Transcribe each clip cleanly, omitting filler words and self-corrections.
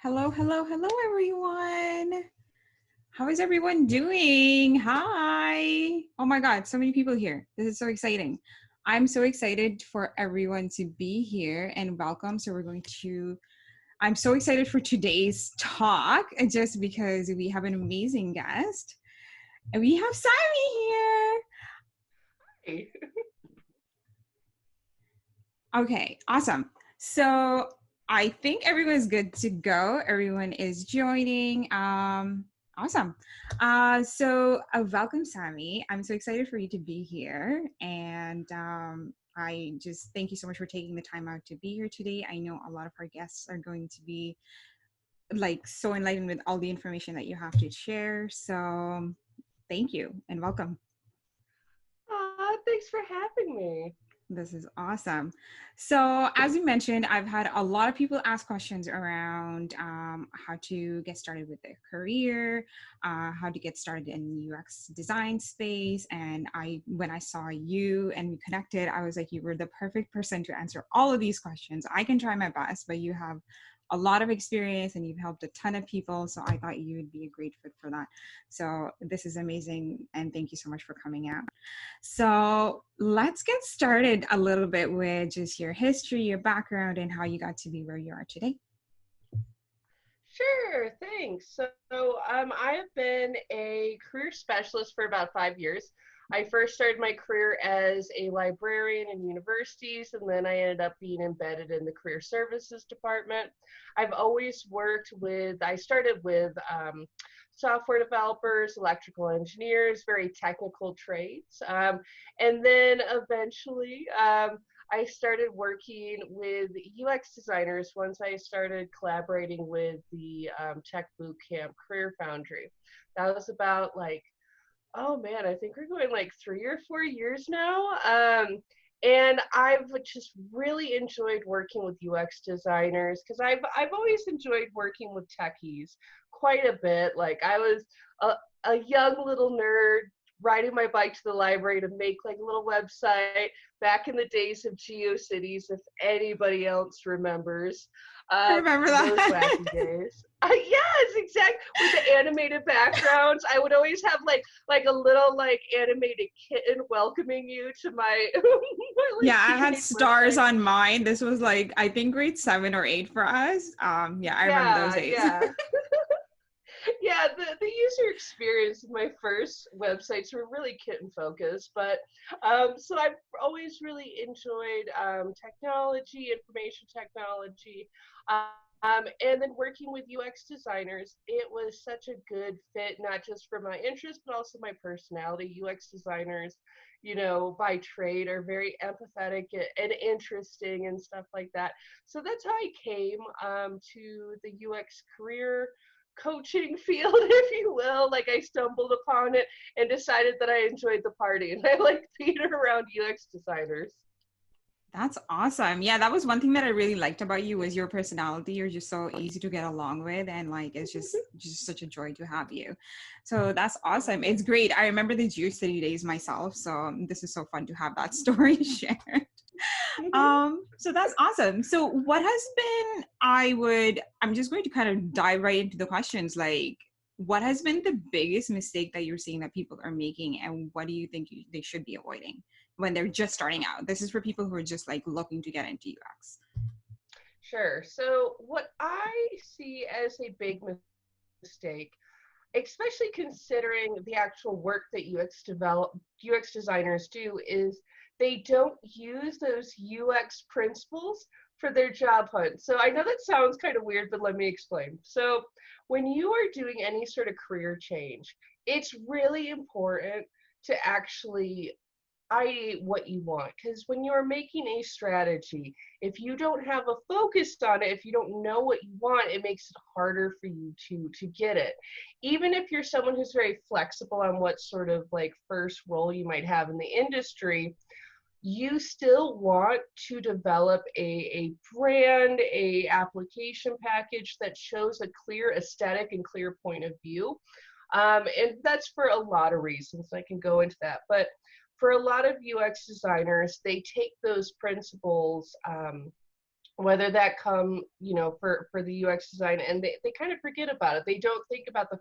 Hello, hello, hello, everyone. How is everyone doing? Hi. Oh my God, so many people here. This is so exciting. I'm so excited for everyone to be here and welcome. I'm so excited for today's talk just because we have an amazing guest. And we have Sami here. Hey. Okay, awesome. So I think everyone's good to go. Everyone is joining. Awesome. Welcome, Sami. I'm so excited for you to be here. And I just thank you so much for taking the time out to be here today. I know a lot of our guests are going to be like so enlightened with all the information that you have to share. So thank you and welcome. Thanks for having me. This is awesome. So, as you mentioned, I've had a lot of people ask questions around how to get started with their career, how to get started in UX design space. And when I saw you and we connected, I was like, you were the perfect person to answer all of these questions. I can try my best, but you have a lot of experience and you've helped a ton of people. So, I thought you would be a great fit for that. So, this is amazing. And thank you so much for coming out. So let's get started a little bit with just your history, your background, and how you got to be where you are today. Sure, thanks. I have been a career specialist for about 5 years. I first started my career as a librarian in universities, and then I ended up being embedded in the career services department. I started with software developers, electrical engineers, very technical trades. And then eventually, I started working with UX designers once I started collaborating with the Tech Bootcamp Career Foundry. That was about oh man, I think we're going like 3 or 4 years now. And I've just really enjoyed working with UX designers because I've always enjoyed working with techies quite a bit. Like I was a young little nerd riding my bike to the library to make like a little website back in the days of GeoCities, if anybody else remembers I remember those that. wacky days. Yes, exactly. With the animated backgrounds, I would always have like a little like animated kitten welcoming you to my my like Yeah, I had teenage stars website. on mine. This was like, I think grade 7 or 8 for us. Yeah, I remember those Yeah, days. yeah. Yeah, the user experience of my first websites were really kitten focused, but so I've always really enjoyed technology, information technology, and then working with UX designers. It was such a good fit, not just for my interest, but also my personality. UX designers, by trade are very empathetic and interesting and stuff like that. So that's how I came to the UX career coaching field, if you will. Like I stumbled upon it and decided that I enjoyed the party and I like being around UX designers. That's awesome. Yeah, that was one thing that I really liked about you was your personality. You're just so easy to get along with and like it's just such a joy to have you. So that's Oh, awesome. It's thanks. great. I remember the Jewish City days myself. So this is so fun to have that story shared. So that's awesome. So what has been I'm just going to kind of dive right into the questions like what has been the biggest mistake that you're seeing that people are making and what do you think they should be avoiding when they're just starting out? This is for people who are just like looking to get into UX. Sure. So what I see as a big mistake, especially considering the actual work that UX designers do, is they don't use those UX principles for their job hunt. So I know that sounds kind of weird, but let me explain. So when you are doing any sort of career change, it's really important to actually ideate what you want, because when you're making a strategy, if you don't have a focus on it, if you don't know what you want, it makes it harder for you to get it. Even if you're someone who's very flexible on what sort of like first role you might have in the industry, you still want to develop a brand, a application package that shows a clear aesthetic and clear point of view. And that's for a lot of reasons. I can go into that. But for a lot of UX designers, they take those principles whether that come, for the UX design, and they kind of forget about it. They don't think about the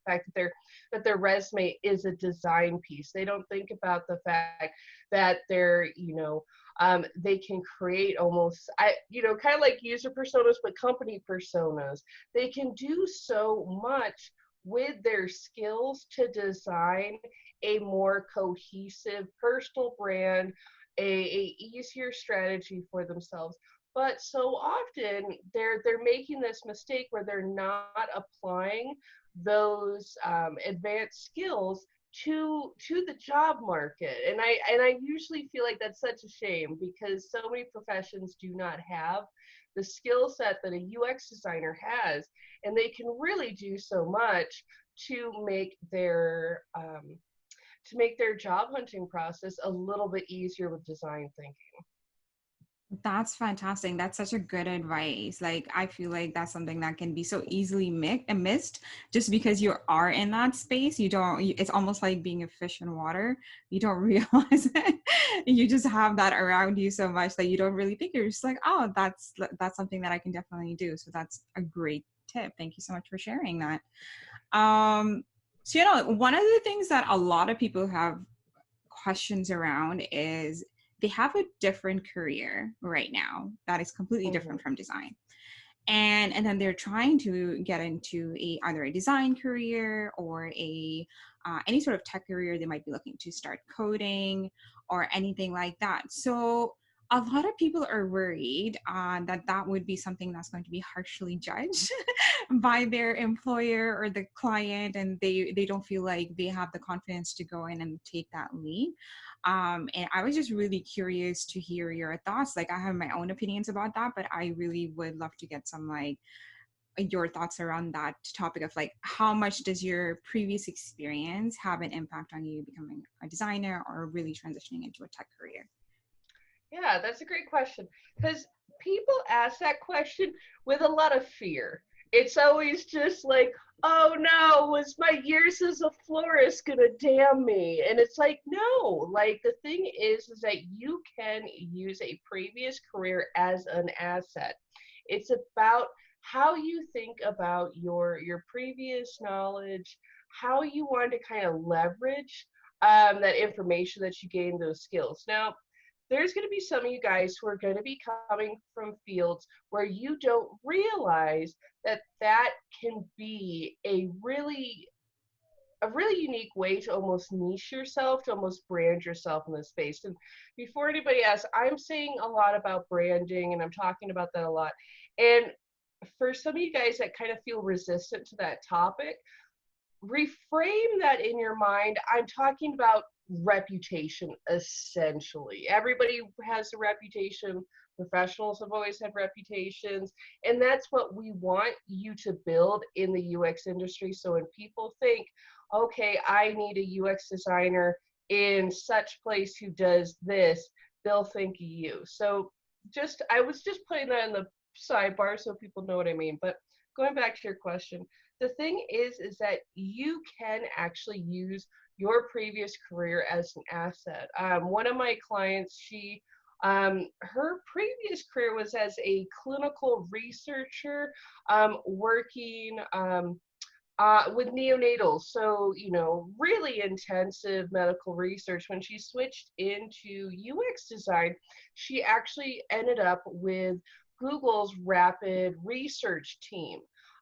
fact that their resume is a design piece. They don't think about the fact that they can create almost, kind of like user personas, but company personas. They can do so much with their skills to design a more cohesive personal brand, a easier strategy for themselves. But so often they're making this mistake where they're not applying those advanced skills to the job market. And I usually feel like that's such a shame, because so many professions do not have the skill set that a UX designer has, and they can really do so much to make their job hunting process a little bit easier with design thinking. That's fantastic. That's such a good advice. Like, I feel like that's something that can be so easily missed just because you are in that space. It's almost like being a fish in water. You don't realize it. You just have that around you so much that you don't really think. You're just like, oh, that's something that I can definitely do. So that's a great tip. Thank you so much for sharing that. So, one of the things that a lot of people have questions around is they have a different career right now that is completely Mm-hmm. different from design, and then they're trying to get into either a design career or a any sort of tech career. They might be looking to start coding or anything like that. So a lot of people are worried that would be something that's going to be harshly judged by their employer or the client, and they don't feel like they have the confidence to go in and take that leap. And I was just really curious to hear your thoughts. Like, I have my own opinions about that, but I really would love to get some, like, your thoughts around that topic of, like, how much does your previous experience have an impact on you becoming a designer or really transitioning into a tech career? Yeah, that's a great question, because people ask that question with a lot of fear. It's always just like, oh no, was my years as a florist gonna damn me? And it's like, no, like the thing is that you can use a previous career as an asset. It's about how you think about your previous knowledge, how you want to kind of leverage that information that you gained, those skills. Now, there's going to be some of you guys who are going to be coming from fields where you don't realize that that can be a really unique way to almost niche yourself, to almost brand yourself in this space. And before anybody asks, I'm saying a lot about branding, and I'm talking about that a lot. And for some of you guys that kind of feel resistant to that topic, reframe that in your mind. I'm talking about reputation, essentially. Everybody has a reputation. Professionals have always had reputations. And that's what we want you to build in the UX industry. So when people think, okay, I need a UX designer in such place who does this, they'll think of you. So I was just putting that in the sidebar so people know what I mean. But going back to your question, the thing is that you can actually use your previous career as an asset. One of my clients, her previous career was as a clinical researcher, working with neonatals. So, really intensive medical research. When she switched into UX design, she actually ended up with Google's rapid research team.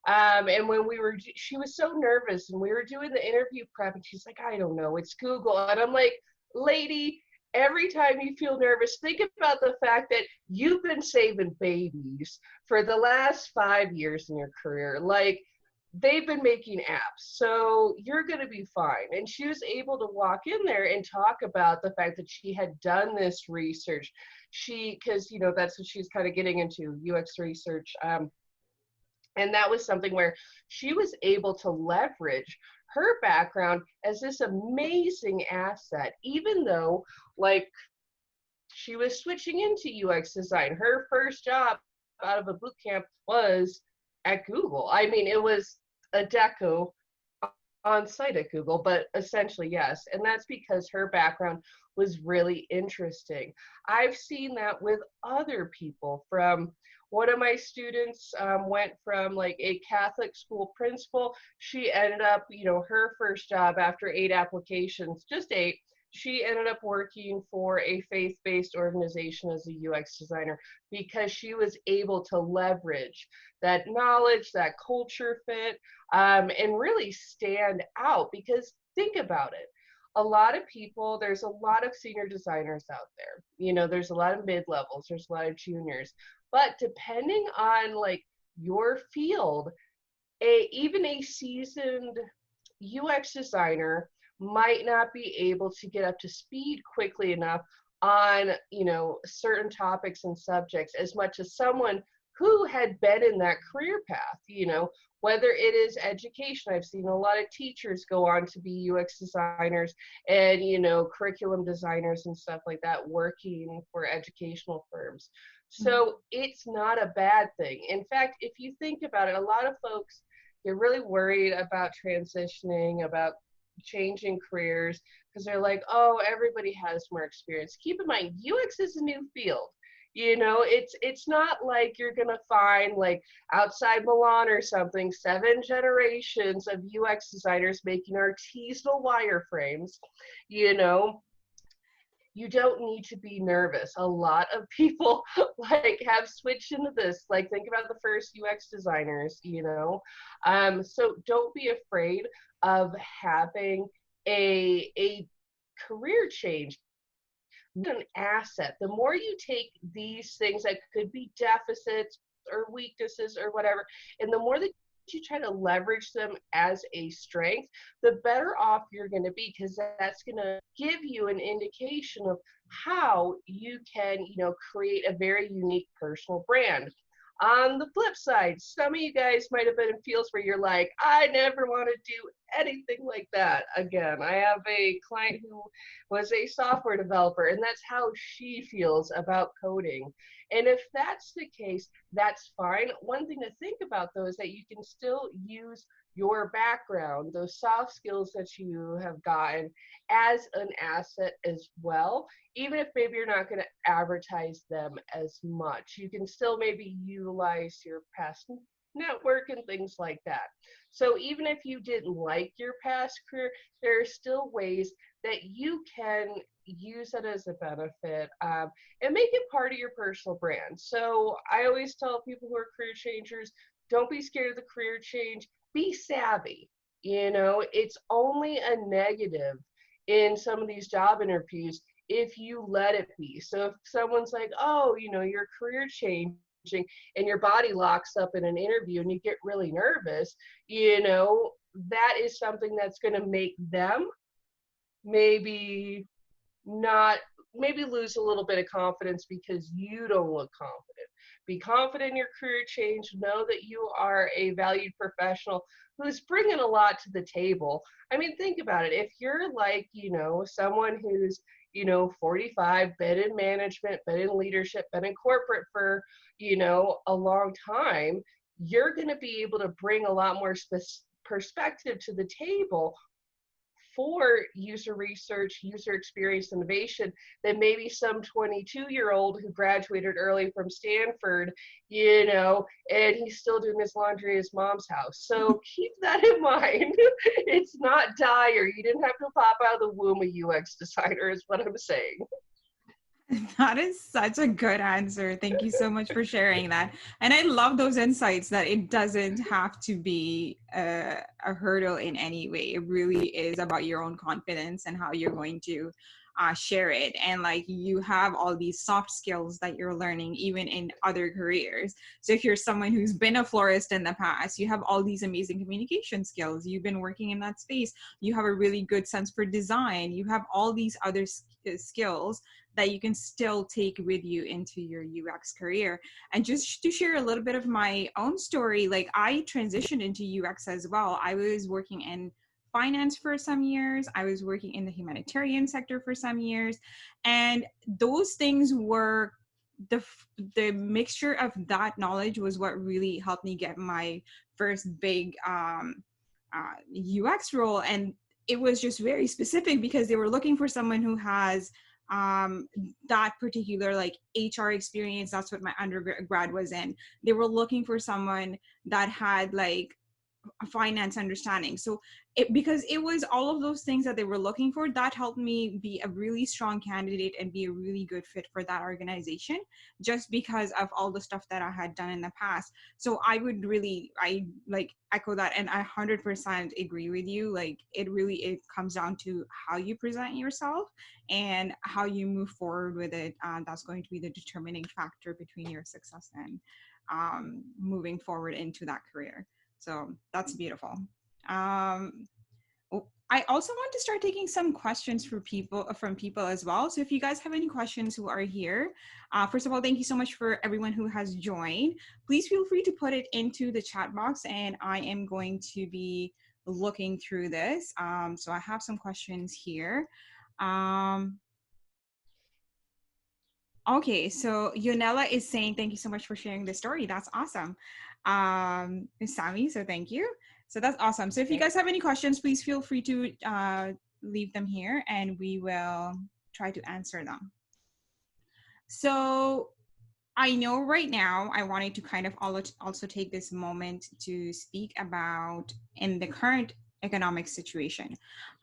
And when she was so nervous, and we were doing the interview prep, and she's like, I don't know, it's Google. And I'm like, lady, every time you feel nervous, think about the fact that you've been saving babies for the last 5 years in your career. Like, they've been making apps, so you're going to be fine. And she was able to walk in there and talk about the fact that she had done this research. Because, that's what she's kind of getting into, UX research. And that was something where she was able to leverage her background as this amazing asset, even though, like, she was switching into UX design. Her first job out of a boot camp was at Google. I mean, it was a deco on site at Google, but essentially, yes. And that's because her background was really interesting. I've seen that with other people. From one of my students went from like a Catholic school principal. She ended up, her first job after 8 applications, just 8. She ended up working for a faith based organization as a UX designer because she was able to leverage that knowledge, that culture fit, and really stand out. Because think about it, a lot of people, there's a lot of senior designers out there, there's a lot of mid-levels, there's a lot of juniors, but depending on like your field, even a seasoned UX designer might not be able to get up to speed quickly enough on, certain topics and subjects as much as someone who had been in that career path, whether it is education. I've seen a lot of teachers go on to be UX designers and, curriculum designers and stuff like that, working for educational firms. So it's not a bad thing. In fact, if you think about it, a lot of folks, they're really worried about transitioning, about changing careers, because they're like, oh, everybody has more experience. Keep in mind, UX is a new field. It's not like you're gonna find like outside Milan or something 7 generations of UX designers making artisanal wireframes. You know, you don't need to be nervous. A lot of people like have switched into this. Like think about the first UX designers, So don't be afraid of having a career change, an asset. The more you take these things that could be deficits or weaknesses or whatever, and the more that you try to leverage them as a strength, the better off you're going to be, because that's going to give you an indication of how you can, create a very unique personal brand. On the flip side, some of you guys might have been in fields where you're like, I never want to do anything like that again. I have a client who was a software developer, and that's how she feels about coding. And if that's the case, that's fine. One thing to think about, though, is that you can still use your background, those soft skills that you have gotten, as an asset as well, even if maybe you're not going to advertise them as much. You can still maybe utilize your past network and things like that. So even if you didn't like your past career, there are still ways that you can use it as a benefit, and make it part of your personal brand. So I always tell people who are career changers, don't be scared of the career change. Be savvy. It's only a negative in some of these job interviews if you let it be. So if someone's like, oh, your career changing, and your body locks up in an interview and you get really nervous, that is something that's going to make them maybe not, maybe lose a little bit of confidence because you don't look confident. Be confident in your career change. Know that you are a valued professional who's bringing a lot to the table. I mean, think about it. If you're like, someone who's, 45, been in management, been in leadership, been in corporate for, a long time, you're going to be able to bring a lot more perspective to the table for user research, user experience innovation than maybe some 22-year-old who graduated early from Stanford, and he's still doing his laundry at his mom's house. So keep that in mind. It's not dire. You didn't have to pop out of the womb a UX designer, is what I'm saying. That is such a good answer. Thank you so much for sharing that. And I love those insights that it doesn't have to be a hurdle in any way. It really is about your own confidence and how you're going to share it. And like you have all these soft skills that you're learning even in other careers. So if you're someone who's been a florist in the past, you have all these amazing communication skills. You've been working in that space. You have a really good sense for design. You have all these other skills that you can still take with you into your UX career. And just to share a little bit of my own story, like I transitioned into UX as well. I was working in finance for some years. I was working in the humanitarian sector for some years. And those things were the mixture of that knowledge was what really helped me get my first big UX role, and it was just very specific because they were looking for someone who has um, that particular like HR experience. That's what my undergrad was in. They were looking for someone that had like a finance understanding. So because it was all of those things that they were looking for, that helped me be a really strong candidate and be a really good fit for that organization, just because of all the stuff that I had done in the past. So I like echo that, and I 100% agree with you. Like it comes down to how you present yourself and how you move forward with it. That's going to be the determining factor between your success and moving forward into that career. So that's beautiful. Um, I also want to start taking some questions for people from people as well. So if you guys have any questions who are here, first of all, thank you so much for everyone who has joined. Please feel free to put it into the chat box, and I am going to be looking through this. So I have some questions here. Um, Okay, so Yonella is saying thank you so much for sharing the story. That's awesome. Sami, so thank you. So that's awesome. So if you Okay. guys have any questions, please feel free to leave them here and we will try to answer them. So I know right now I wanted to kind of also take this moment to speak about in the current economic situation.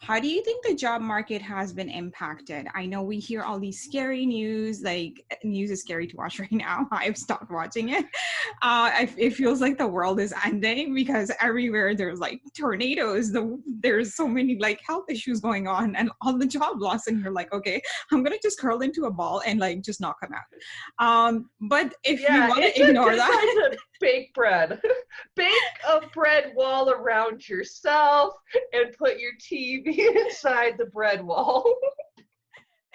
How do you think the job market has been impacted? I know we hear all these scary news, like news is scary to watch right now. I've stopped watching it. It feels like the world is ending because everywhere there's like tornadoes, there's so many like health issues going on and all the job loss. And you're like, okay, I'm going to just curl into a ball and like just not come out. But if you Yeah, want it's to a ignore good that, time to bake bread. Bake a bread wall around yourself and put your TV inside the bread wall.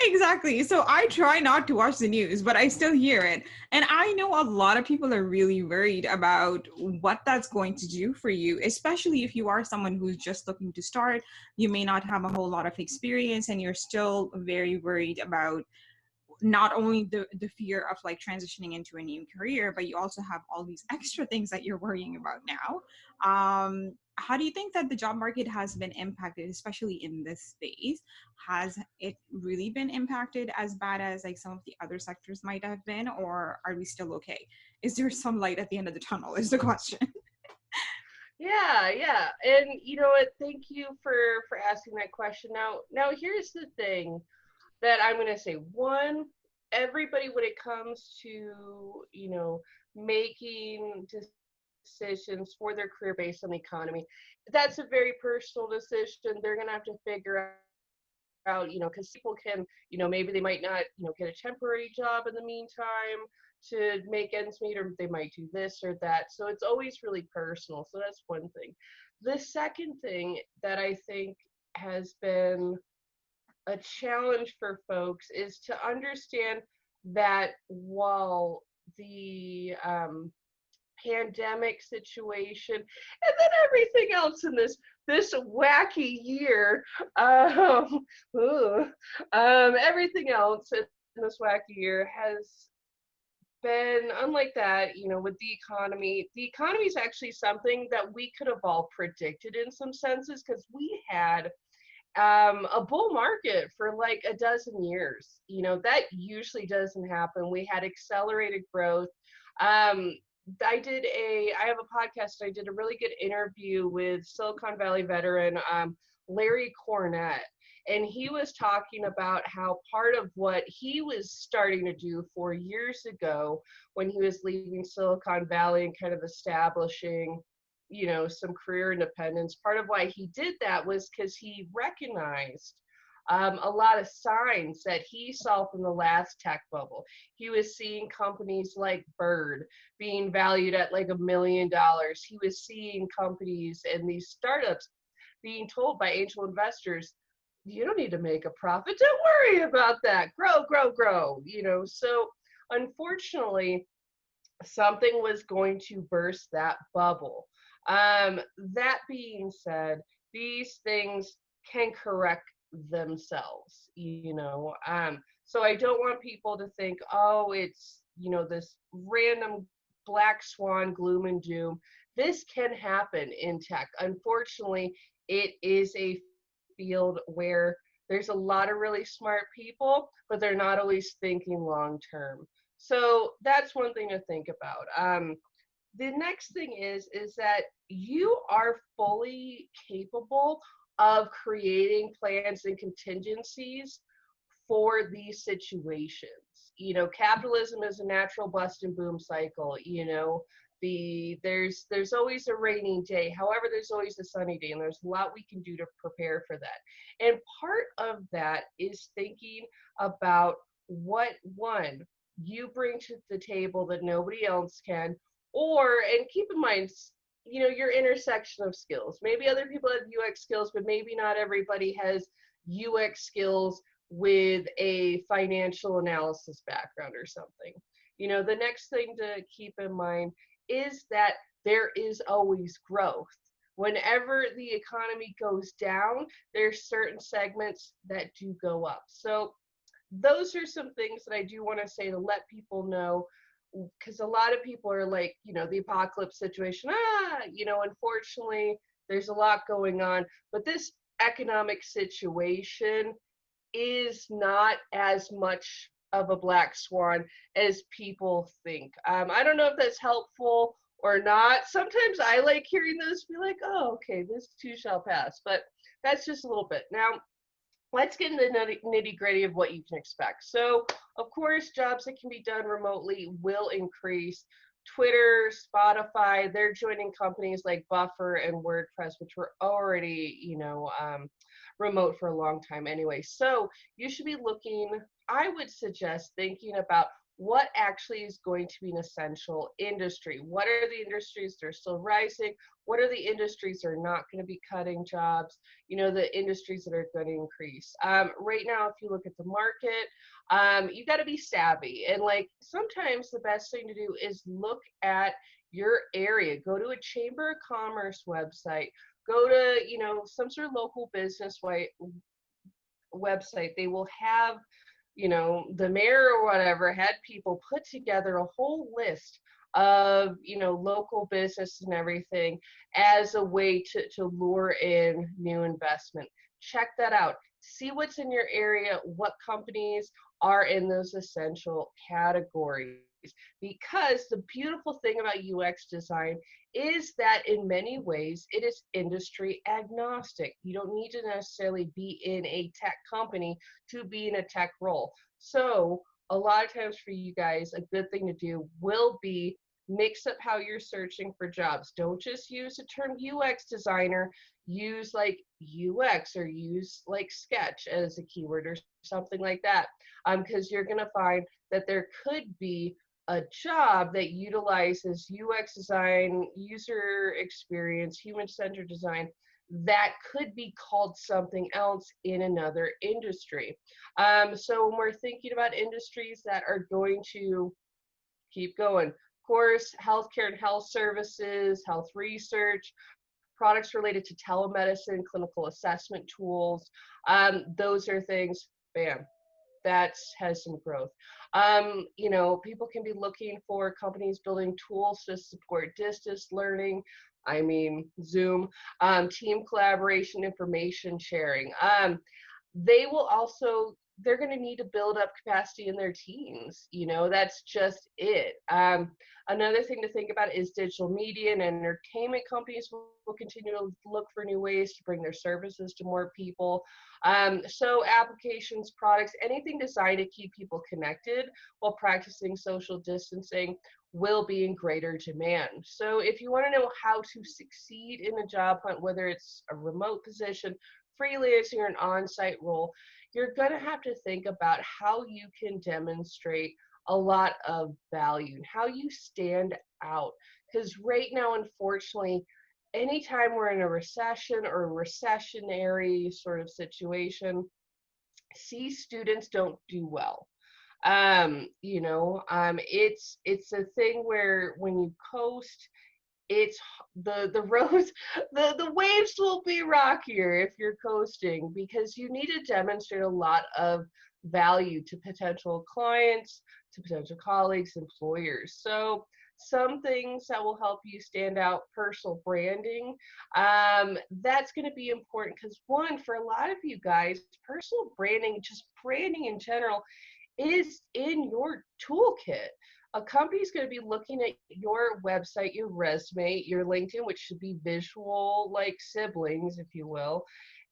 exactly. So I try not to watch the news, but I still hear it. And I know a lot of people are really worried about what that's going to do for you, especially if you are someone who's just looking to start. You may not have a whole lot of experience and you're still very worried about not only the fear of like transitioning into a new career, but you also have all these extra things that you're worrying about now. How do you think that the job market has been impacted, especially in this space? Has it really been impacted as bad as like some of the other sectors might have been, or are we still okay? Is there some light at the end of the tunnel is the question. Yeah. And you know what? Thank you for asking that question. Now here's the thing that I'm going to say. One, everybody when it comes to, making decisions for their career based on the economy, that's a very personal decision. They're going to have to figure out, because people can, maybe they might not, get a temporary job in the meantime to make ends meet, or they might do this or that. So it's always really personal. So that's one thing. The second thing that I think has been a challenge for folks is to understand that while the pandemic situation and then everything else in this wacky year, everything else in this wacky year has been unlike that. With the economy is actually something that we could have all predicted in some senses, because we had a bull market for like a dozen years. That usually doesn't happen. We had accelerated growth. Um, I have a podcast. I did a really good interview with Silicon Valley veteran Larry Cornett, and he was talking about how part of what he was starting to do 4 years ago when he was leaving Silicon Valley and kind of establishing some career independence. Part of why he did that was because he recognized a lot of signs that he saw from the last tech bubble. He was seeing companies like Bird being valued at like $1 million. He was seeing companies and these startups being told by angel investors, you don't need to make a profit. Don't worry about that. Grow, grow, grow. So unfortunately, something was going to burst that bubble. That being said, these things can correct themselves. So I don't want people to think, oh, it's, this random black swan, gloom and doom. This can happen in tech. Unfortunately, it is a field where there's a lot of really smart people, but they're not always thinking long term. So that's one thing to think about. The next thing is that you are fully capable of creating plans and contingencies for these situations. Capitalism is a natural bust and boom cycle. There's always a rainy day. However, there's always a sunny day, and there's a lot we can do to prepare for that. And part of that is thinking about what one you bring to the table that nobody else can, and keep in mind, your intersection of skills. Maybe other people have UX skills, but maybe not everybody has UX skills with a financial analysis background or something. The next thing to keep in mind is that there is always growth. Whenever the economy goes down, there's certain segments that do go up. So those are some things that I do want to say to let people know, because a lot of people are like, the apocalypse situation. Unfortunately, there's a lot going on, but this economic situation is not as much of a black swan as people think. I don't know if that's helpful or not. Sometimes I like hearing those, be like, oh, okay, this too shall pass. But that's just a little bit. Now, let's get into the nitty gritty of what you can expect. So, of course, jobs that can be done remotely will increase. Twitter, Spotify, they're joining companies like Buffer and WordPress, which were already, remote for a long time anyway. So you should be looking, I would suggest thinking about what actually is going to be an essential industry. What are the industries that are still rising? What are the industries that are not going to be cutting jobs? The industries that are going to increase. Right now, if you look at the market, you got to be savvy. And like sometimes the best thing to do is look at your area. Go to a Chamber of Commerce website. Go to, some sort of local business website. They will have, the mayor or whatever had people put together a whole list of, local business and everything as a way to lure in new investment. Check that out. See what's in your area, what companies are in those essential categories. Because the beautiful thing about UX design is that in many ways it is industry agnostic. You don't need to necessarily be in a tech company to be in a tech role. So a lot of times for you guys, a good thing to do will be mix up how you're searching for jobs. Don't just use the term UX designer. Use like UX or use like Sketch as a keyword or something like that. Because you're going to find that there could be a job that utilizes UX design, user experience, human-centered design that could be called something else in another industry. So when we're thinking about industries that are going to keep going, of course, healthcare and health services, health research, products related to telemedicine, clinical assessment tools, those are things, bam, that has some growth. People can be looking for companies building tools to support distance learning. I mean, Zoom, team collaboration, information sharing. They're going to need to build up capacity in their teams. That's just it. Another thing to think about is digital media and entertainment companies will continue to look for new ways to bring their services to more people. So applications, products, anything designed to keep people connected while practicing social distancing will be in greater demand. So if you want to know how to succeed in a job hunt, whether it's a remote position, freelancing, or an on-site role, you're going to have to think about how you can demonstrate a lot of value and how you stand out. Because right now, unfortunately, anytime we're in a recession or a recessionary sort of situation, students don't do well. It's a thing where when you coast, it's the roads, the waves will be rockier if you're coasting, because you need to demonstrate a lot of value to potential clients, to potential colleagues, employers. So some things that will help you stand out, personal branding. That's going to be important because, one, for a lot of you guys, personal branding, just branding in general, is in your toolkit. A company's going to be looking at your website, your resume, your LinkedIn, which should be visual like siblings, if you will,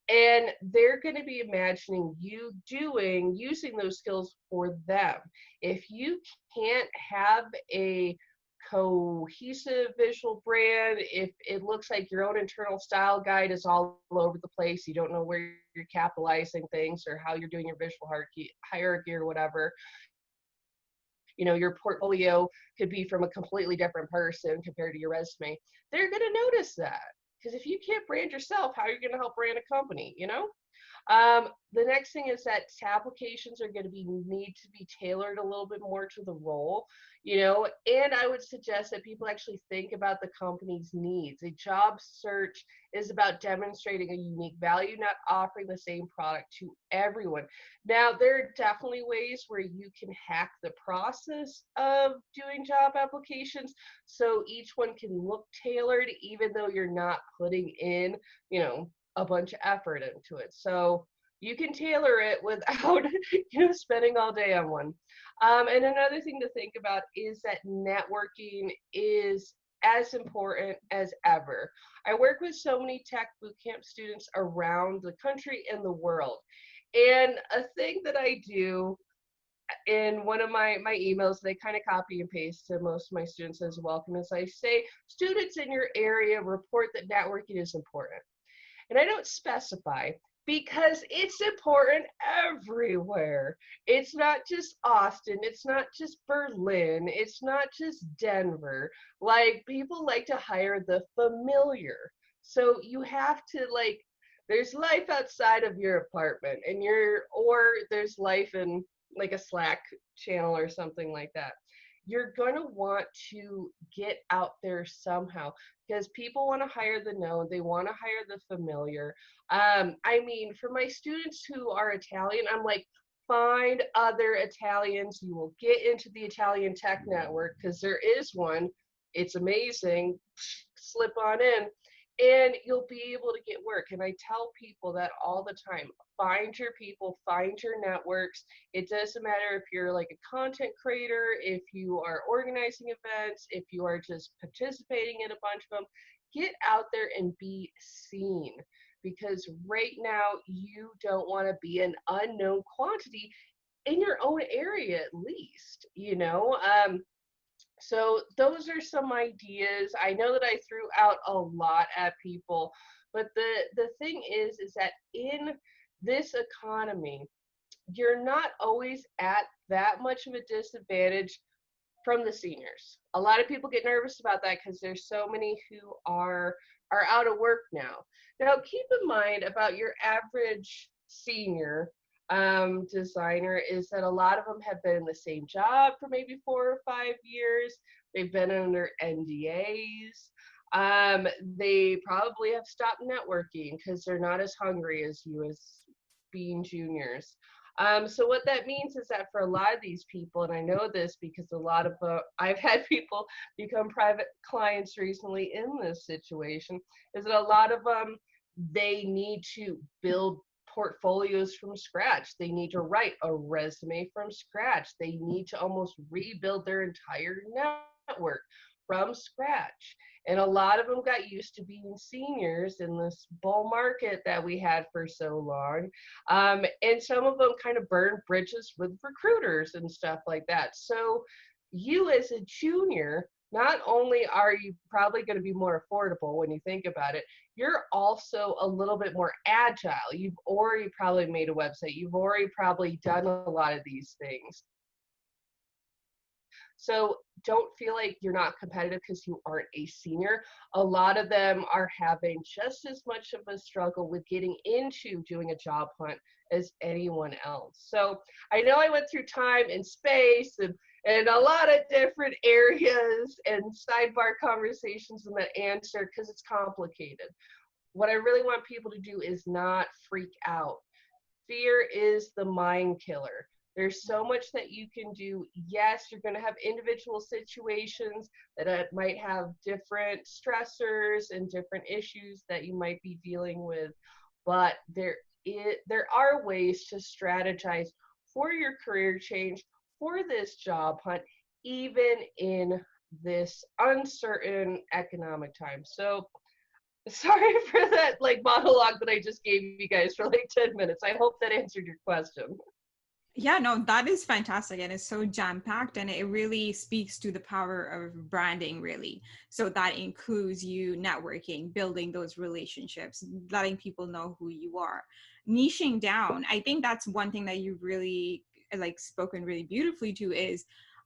and they're going to be imagining you using those skills for them. If you can't have a cohesive visual brand, if it looks like your own internal style guide is all over the place, you don't know where you're capitalizing things or how you're doing your visual hierarchy or whatever, your portfolio could be from a completely different person compared to your resume, they're going to notice that. Because if you can't brand yourself, how are you going to help brand a company? The next thing is that applications are going to need to be tailored a little bit more to the role, and I would suggest that people actually think about the company's needs. A job search is about demonstrating a unique value, not offering the same product to everyone. Now, there are definitely ways where you can hack the process of doing job applications so each one can look tailored, even though you're not putting in, a bunch of effort into it. So you can tailor it without, spending all day on one. And another thing to think about is that networking is as important as ever. I work with so many tech bootcamp students around the country and the world. And a thing that I do in one of my emails, they kind of copy and paste to most of my students as welcome, as I say, students in your area report that networking is important. And I don't specify because it's important everywhere. It's not just Austin, it's not just Berlin, it's not just Denver. Like, people like to hire the familiar. So you have to, like, there's life outside of your apartment or there's life in like a Slack channel or something like that. You're going to want to get out there somehow because people want to hire the known, they want to hire the familiar. I mean, for my students who are Italian, I'm like, find other Italians. You will get into the Italian Tech Network because there is one. It's amazing. Slip on in and you'll be able to get work. And I tell people that all the time. Find your people, find your networks. It doesn't matter if you're like a content creator, if you are organizing events, if you are just participating in a bunch of them. Get out there and be seen, because right now you don't want to be an unknown quantity in your own area, at least. So those are some ideas. I know that I threw out a lot at people, but the thing is that in this economy, you're not always at that much of a disadvantage from the seniors. A lot of people get nervous about that because there's so many who are out of work now. Now, keep in mind about your average senior designer is that a lot of them have been in the same job for maybe 4 or 5 years. They've been under NDAs. They probably have stopped networking because they're not as hungry as you as being juniors. So what that means is that for a lot of these people, and I know this because a lot of I've had people become private clients recently in this situation, is that a lot of they need to build portfolios from scratch. They need to write a resume from scratch. They need to almost rebuild their entire network from scratch. And a lot of them got used to being seniors in this bull market that we had for so long. And some of them kind of burned bridges with recruiters and stuff like that. So you as a junior, not only are you probably going to be more affordable when you think about it, you're also a little bit more agile. You've already probably made a website. You've already probably done a lot of these things. So don't feel like you're not competitive because you aren't a senior. A lot of them are having just as much of a struggle with getting into doing a job hunt as anyone else. So I know I went through time and space and a lot of different areas and sidebar conversations in that answer because it's complicated. What I really want people to do is not freak out. Fear is the mind killer. There's so much that you can do. Yes, you're going to have individual situations that might have different stressors and different issues that you might be dealing with, but there are ways to strategize for your career change, for this job hunt, even in this uncertain economic time. So sorry for that like monologue that I just gave you guys for like 10 minutes. I hope that answered your question. Yeah, no, that is fantastic. And it's so jam packed, and it really speaks to the power of branding, really. So that includes you networking, building those relationships, letting people know who you are, niching down. I think that's one thing that you really like spoken really beautifully to is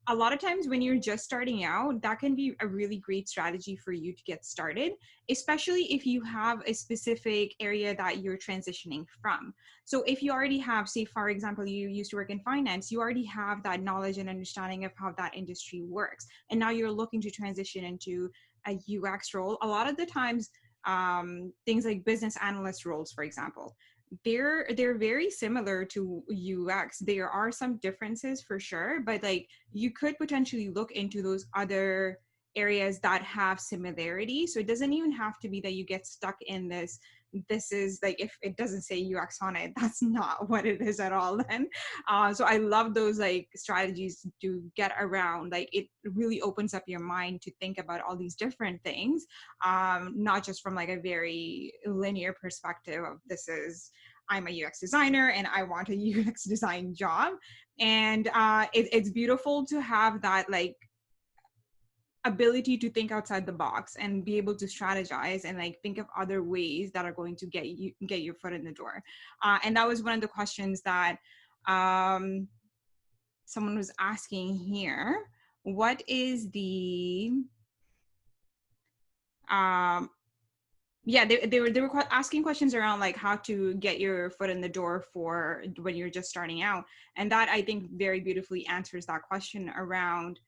a lot of times when you're just starting out, that can be a really great strategy for you to get started, especially if you have a specific area that you're transitioning from. So if you already have, say, for example, you used to work in finance, you already have that knowledge and understanding of how that industry works. And now you're looking to transition into a UX role. A lot of the times, things like business analyst roles, for example, they're very similar to UX. There are some differences for sure, but like you could potentially look into those other areas that have similarity. So it doesn't even have to be that you get stuck in this is like, if it doesn't say UX on it, that's not what it is at all then. So I love those like strategies to get around, like it really opens up your mind to think about all these different things, not just from like a very linear perspective of this is, I'm a UX designer and I want a UX design job. And it's beautiful to have that like ability to think outside the box and be able to strategize and like think of other ways that are going to get your foot in the door. And that was one of the questions that um, someone was asking here. What is the um, yeah, they were asking questions around like how to get your foot in the door for when you're just starting out, and that I think very beautifully answers that question around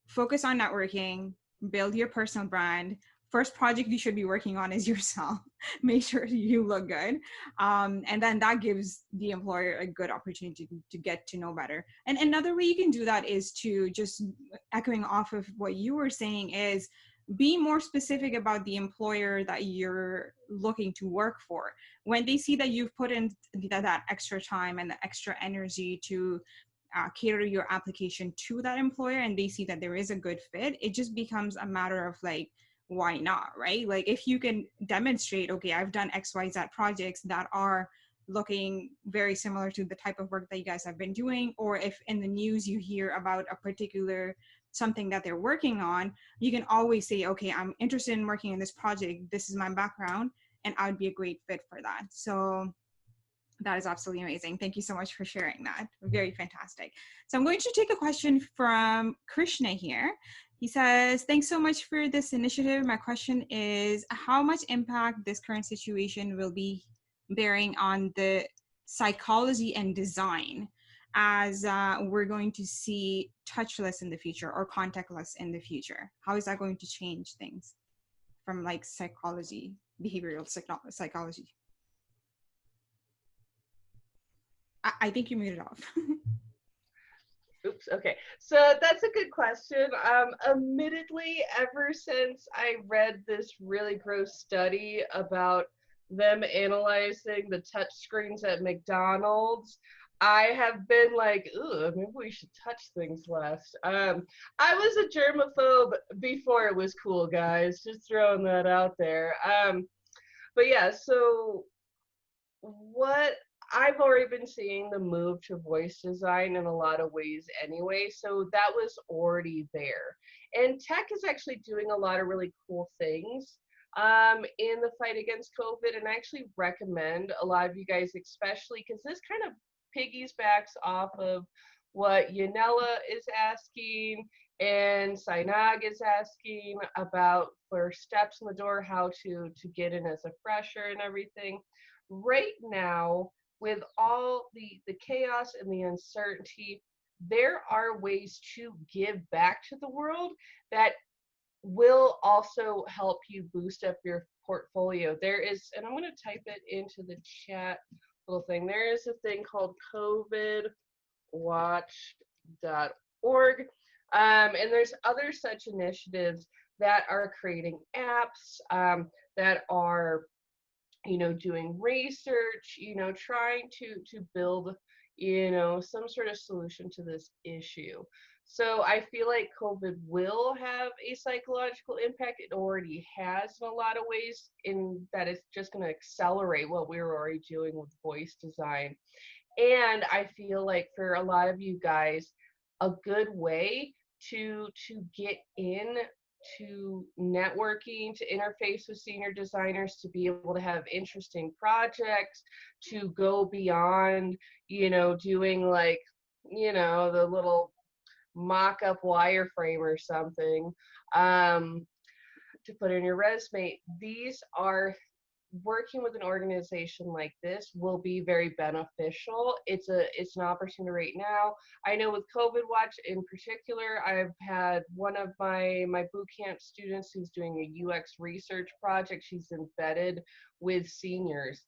focus on networking, build your personal brand. First project you should be working on is yourself. Make sure you look good. And then that gives the employer a good opportunity to get to know better. And another way you can do that is to just echoing off of what you were saying is be more specific about the employer that you're looking to work for. When they see that you've put in that extra time and the extra energy to cater your application to that employer and they see that there is a good fit, it just becomes a matter of like, why not, right? Like if you can demonstrate, okay, I've done XYZ projects that are looking very similar to the type of work that you guys have been doing, or if in the news you hear about a particular something that they're working on, you can always say, okay, I'm interested in working in this project, this is my background, and I would be a great fit for that. So that is absolutely amazing. Thank you so much for sharing that. Very fantastic. So I'm going to take a question from Krishna here. He says, thanks so much for this initiative. My question is, how much impact this current situation will be bearing on the psychology and design as we're going to see touchless in the future or contactless in the future? How is that going to change things from like psychology, behavioral psychology? I think you muted off. Oops. Okay. So that's a good question. Admittedly, ever since I read this really gross study about them analyzing the touch screens at McDonald's, I have been like, ooh, maybe we should touch things less. I was a germaphobe before it was cool, guys. Just throwing that out there. But yeah, so what I've already been seeing the move to voice design in a lot of ways anyway, so that was already there. And tech is actually doing a lot of really cool things in the fight against COVID, and I actually recommend a lot of you guys, especially because this kind of piggybacks off of what Yanela is asking and Sinag is asking about for steps in the door, how to get in as a fresher and everything. Right now, with all the chaos and the uncertainty, there are ways to give back to the world that will also help you boost up your portfolio. There is, and I'm going to type it into the chat little thing. There is a thing called COVID watch.org. And there's other such initiatives that are creating apps, that are, doing research, trying to build, some sort of solution to this issue. So I feel like COVID will have a psychological impact. It already has in a lot of ways, in that it's just going to accelerate what we were already doing with voice design. And I feel like for a lot of you guys, a good way to get in to networking, to interface with senior designers, to be able to have interesting projects, to go beyond, doing like, the little mock-up wireframe or something, to put in your resume. These are Working with an organization like this will be very beneficial. It's an opportunity right now. I know with COVID Watch in particular, I've had one of my boot camp students who's doing a UX research project. She's embedded with seniors,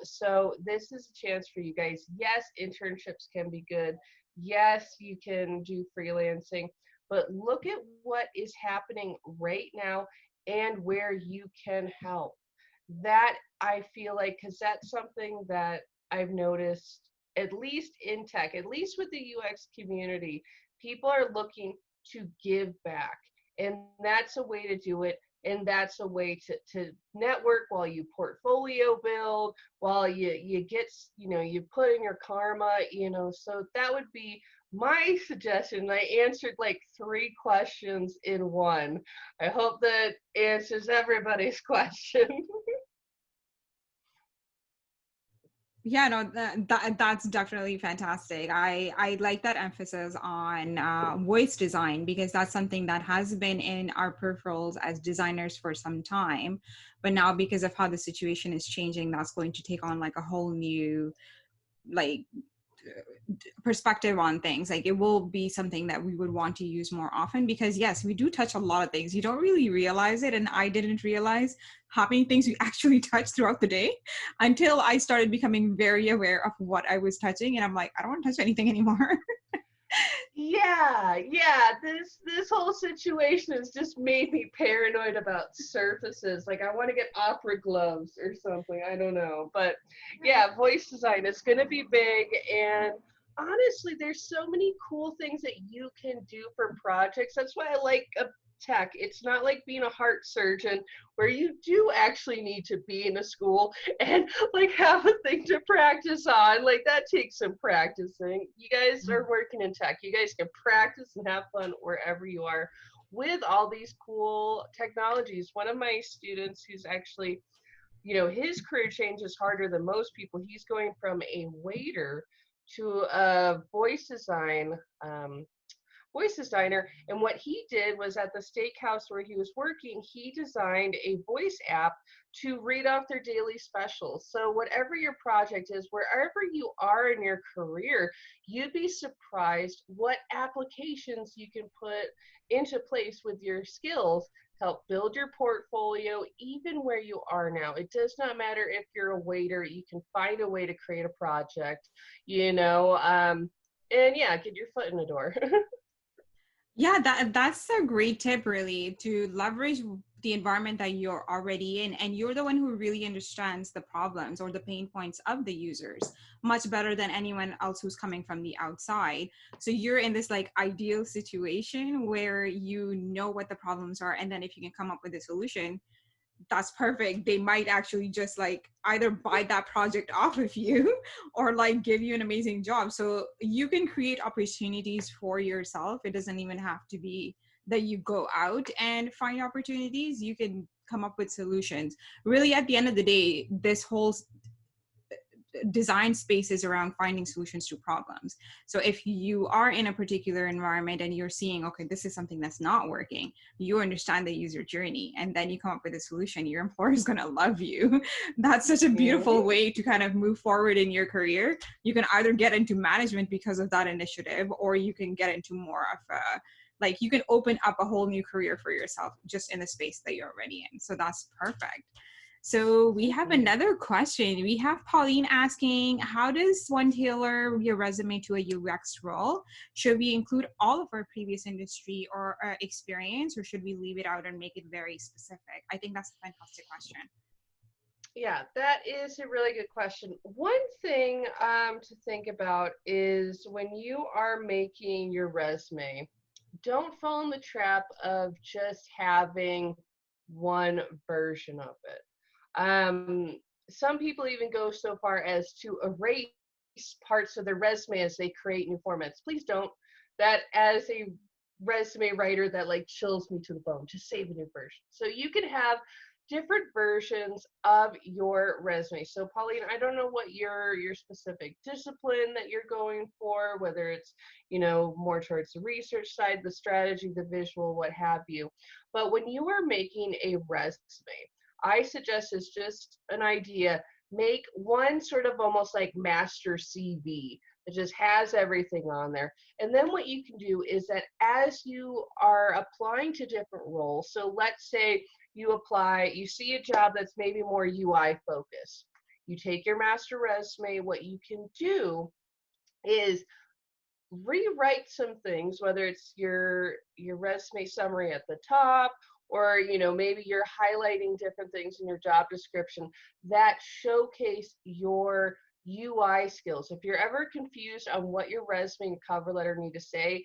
so this is a chance for you guys. Yes, internships can be good. Yes, you can do freelancing, but look at what is happening right now and where you can help. That I feel like, because that's something that I've noticed, at least in tech, at least with the UX community, people are looking to give back. And that's a way to do it. And that's a way to network while you portfolio build, while you get, you put in your karma, so that would be my suggestion. I answered like 3 questions in one. I hope that answers everybody's question. Yeah, no, that's definitely fantastic. I like that emphasis on voice design, because that's something that has been in our peripherals as designers for some time, but now because of how the situation is changing, that's going to take on like a whole new, like, perspective on things. Like, it will be something that we would want to use more often, because yes, we do touch a lot of things. You don't really realize it, and I didn't realize how many things we actually touch throughout the day until I started becoming very aware of what I was touching, and I'm like, I don't want to touch anything anymore. Yeah. This whole situation has just made me paranoid about surfaces. Like I want to get opera gloves or something. I don't know, but yeah, voice design is going to be big. And honestly, there's so many cool things that you can do for projects. That's why I like tech. It's not like being a heart surgeon where you do actually need to be in a school and like have a thing to practice on. Like that takes some practicing. You guys are working in tech. You guys can practice and have fun wherever you are with all these cool technologies. One of my students who's actually, his career change is harder than most people. He's going from a waiter to a voice designer. And what he did was, at the steakhouse where he was working, he designed a voice app to read off their daily specials. So whatever your project is, wherever you are in your career, you'd be surprised what applications you can put into place with your skills to help build your portfolio, even where you are now. It does not matter if you're a waiter, you can find a way to create a project, and yeah, get your foot in the door. Yeah, that's a great tip, really, to leverage the environment that you're already in, and you're the one who really understands the problems or the pain points of the users much better than anyone else who's coming from the outside. So you're in this like ideal situation where you know what the problems are, and then if you can come up with a solution, that's perfect. They might actually just like either buy that project off of you or like give you an amazing job. So you can create opportunities for yourself. It doesn't even have to be that you go out and find opportunities. You can come up with solutions. Really, at the end of the day, this whole design spaces around finding solutions to problems. So if you are in a particular environment and you're seeing, okay, this is something that's not working, you understand the user journey, and then you come up with a solution, your employer is going to love you. That's such a beautiful Mhm. way to kind of move forward in your career. You can either get into management because of that initiative, or you can get into more of a, like, you can open up a whole new career for yourself just in the space that you're already in. So that's perfect. So we have Mhm. another question. We have Pauline asking, how does one tailor your resume to a UX role? Should we include all of our previous industry or experience, or should we leave it out and make it very specific? I think that's a fantastic question. Yeah, that is a really good question. One thing to think about is when you are making your resume, don't fall in the trap of just having one version of it. Some people even go so far as to erase parts of their resume as they create new formats. Please don't. That, as a resume writer, that like chills me to the bone. Just save a new version. So you can have different versions of your resume. So Pauline, I don't know what your specific discipline that you're going for, whether it's, more towards the research side, the strategy, the visual, what have you. But when you are making a resume, I suggest is just an idea. Make one sort of almost like master CV that just has everything on there. And then what you can do is that as you are applying to different roles, so let's say you apply, you see a job that's maybe more UI focused. You take your master resume, what you can do is rewrite some things, whether it's your resume summary at the top, or maybe you're highlighting different things in your job description that showcase your UI skills. If you're ever confused on what your resume and cover letter need to say,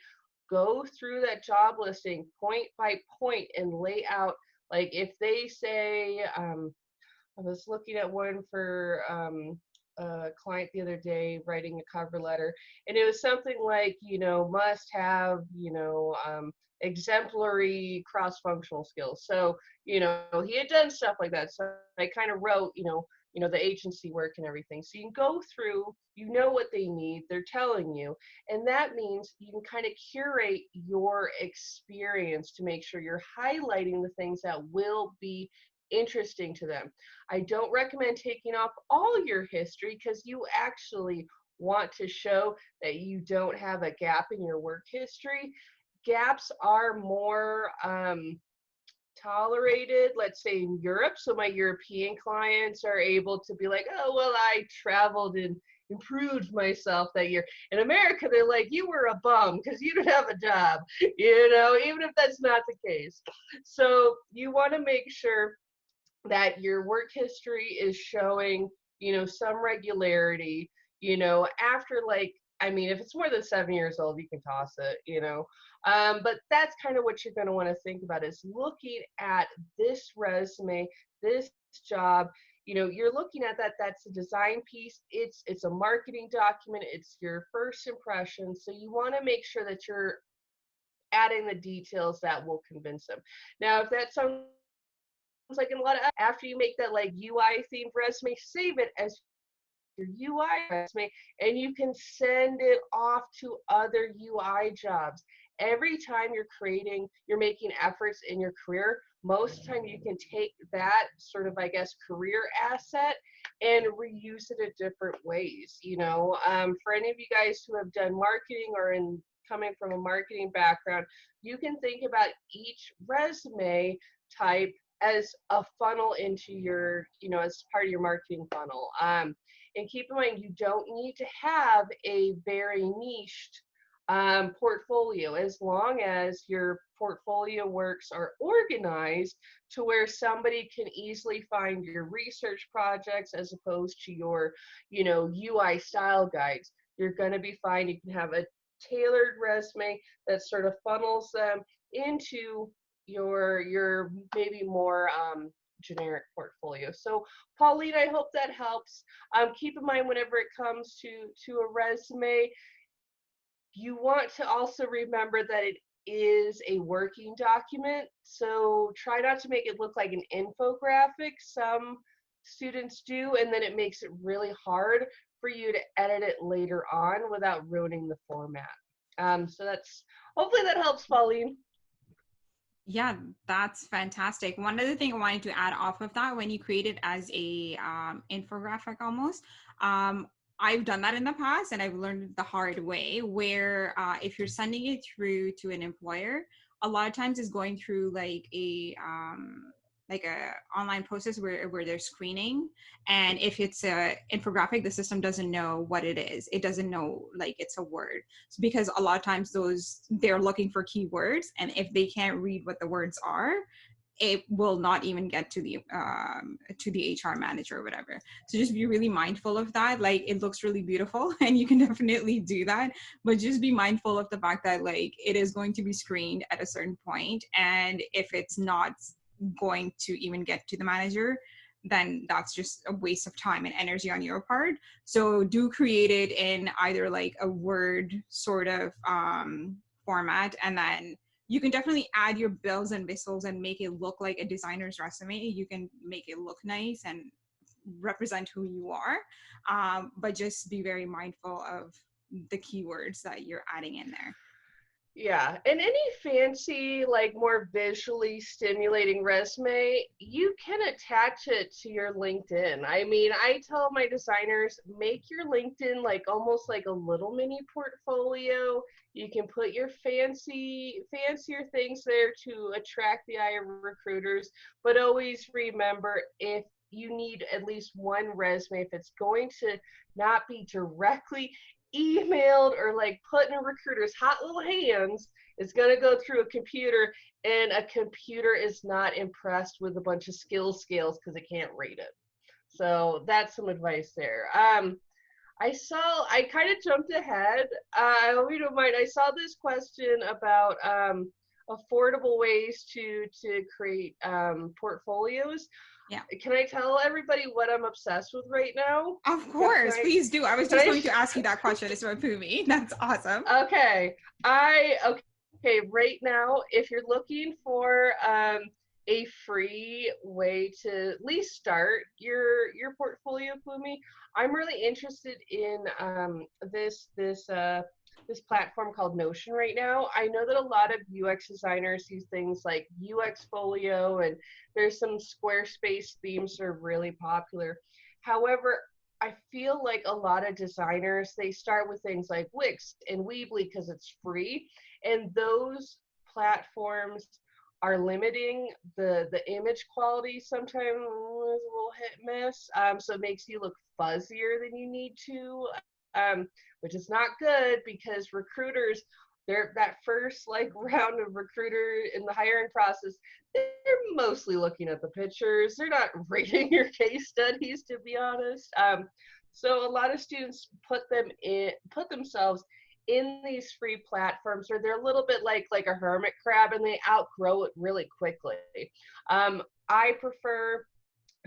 go through that job listing point by point and lay out, like if they say, I was looking at one for a client the other day writing a cover letter, and it was something like, must have, exemplary cross-functional skills. So, he had done stuff like that. So I kind of wrote, the agency work and everything. So you can go through, what they need, they're telling you, and that means you can kind of curate your experience to make sure you're highlighting the things that will be interesting to them. I don't recommend taking off all your history because you actually want to show that you don't have a gap in your work history. Gaps are more tolerated, let's say in Europe. So my European clients are able to be like, oh, well, I traveled and improved myself that year. In America, they're like, you were a bum because you didn't have a job, even if that's not the case. So you want to make sure that your work history is showing, some regularity, after like, I mean, if it's more than 7 years old, you can toss it, but that's kind of what you're going to want to think about is looking at this resume, this job. You're looking at that's a design piece. It's a marketing document. It's your first impression. So you want to make sure that you're adding the details that will convince them. Now, if that sounds like in a lot of, after you make that like UI themed resume, save it as your UI resume, and you can send it off to other UI jobs. Every time you're making efforts in your career, most of the time you can take that sort of, I guess, career asset and reuse it in different ways. For any of you guys who have done marketing or in coming from a marketing background, you can think about each resume type as a funnel into your, as part of your marketing funnel. And keep in mind, you don't need to have a very niched portfolio, as long as your portfolio works are organized to where somebody can easily find your research projects as opposed to your, UI style guides. You're going to be fine. You can have a tailored resume that sort of funnels them into your maybe more generic portfolio. So Pauline, I hope that helps. Keep in mind, whenever it comes to a resume, you want to also remember that it is a working document. So try not to make it look like an infographic. Some students do, and then it makes it really hard for you to edit it later on without ruining the format. So that's, hopefully that helps, Pauline. Yeah, that's fantastic. One other thing I wanted to add off of that, when you create it as a infographic almost, I've done that in the past and I've learned the hard way where if you're sending it through to an employer, a lot of times it's going through like a online process where they're screening, and if it's a infographic, the system doesn't know what it is. It doesn't know like it's a word. So because a lot of times those, they're looking for keywords, and if they can't read what the words are, it will not even get to the HR manager or whatever. So just be really mindful of that. Like, it looks really beautiful and you can definitely do that, but just be mindful of the fact that like it is going to be screened at a certain point, and if it's not going to even get to the manager, then that's just a waste of time and energy on your part. So do create it in either like a Word sort of format, and then you can definitely add your bells and whistles and make it look like a designer's resume. You can make it look nice and represent who you are, but just be very mindful of the keywords that you're adding in there. Yeah, and any fancy, like more visually stimulating resume, you can attach it to your LinkedIn. I mean, I tell my designers, make your LinkedIn like almost like a little mini portfolio. You can put your fancier things there to attract the eye of recruiters, but always remember, if you need at least one resume, if it's going to not be directly emailed or like put in a recruiter's hot little hands, it's going to go through a computer, and a computer is not impressed with a bunch of skills scales because it can't read it. So that's some advice there. I kind of jumped ahead. I hope you don't mind. I saw this question about affordable ways to create portfolios. Yeah, Can I tell everybody what I'm obsessed with right now? of Can course, I please do. I was can just I going to ask you that question. It's about Pumi. That's awesome. Okay. Okay, right now, if you're looking for a free way to at least start your portfolio, Fumi, I'm really interested in this platform called Notion right now. I know that a lot of UX designers use things like UX Folio, and there's some Squarespace themes that are really popular. However, I feel like a lot of designers, they start with things like Wix and Weebly because it's free, and those platforms are limiting the image quality. Sometimes it's a little hit and miss, so it makes you look fuzzier than you need to, which is not good because recruiters, they're that first like round of recruiter in the hiring process, they're mostly looking at the pictures. They're not reading your case studies, to be honest. So a lot of students put themselves in these free platforms where they're a little bit like a hermit crab, and they outgrow it really quickly. I prefer